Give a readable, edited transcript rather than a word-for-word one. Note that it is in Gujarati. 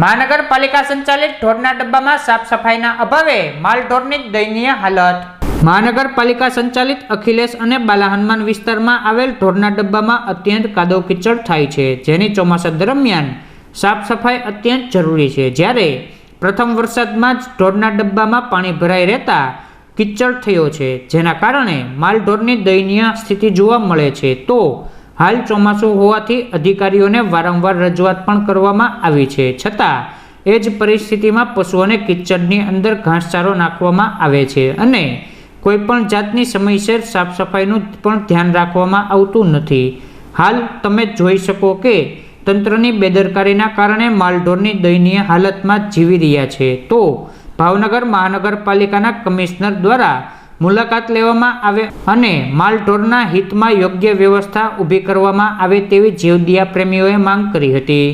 મહાનગરપાલિકા સંચાલિત ઢોરના ડબ્બામાં સાફ સફાઈના અભાવે માલઢોરની દયનીય હાલત। મહાનગરપાલિકા સંચાલિત અખિલેશ અને બાલા હનુમાન વિસ્તારમાં આવેલ ઢોરના ડબ્બામાં અત્યંત કાદવ કીચડ થાય છે, જેની ચોમાસા દરમિયાન સાફ સફાઈ અત્યંત જરૂરી છે। જ્યારે પ્રથમ વરસાદમાં જ ઢોરના ડબ્બામાં પાણી ભરાઈ રહેતા કીચડ થયો છે, જેના કારણે માલઢોરની દયનીય સ્થિતિ જોવા મળે છે। તો હાલ ચોમાસું હોવાથી અધિકારીઓને વારંવાર રજૂઆત પણ કરવામાં આવી છે, છતાં એ જ પરિસ્થિતિમાં પશુઓને કીચડની અંદર ઘાસચારો નાખવામાં આવે છે અને કોઈપણ જાતની સમયસર સાફ સફાઈનું પણ ધ્યાન રાખવામાં આવતું નથી। હાલ તમે જોઈ શકો કે તંત્રની બેદરકારીના કારણે માલઢોરની દયનીય હાલતમાં જીવી રહ્યા છે। તો ભાવનગર મહાનગરપાલિકાના કમિશનર દ્વારા મુલાકાત લેવામાં આવે અને માલઢોરના હિતમાં યોગ્ય વ્યવસ્થા ઊભી કરવામાં આવે તેવી જીવદયા પ્રેમીઓએ માંગ કરી હતી।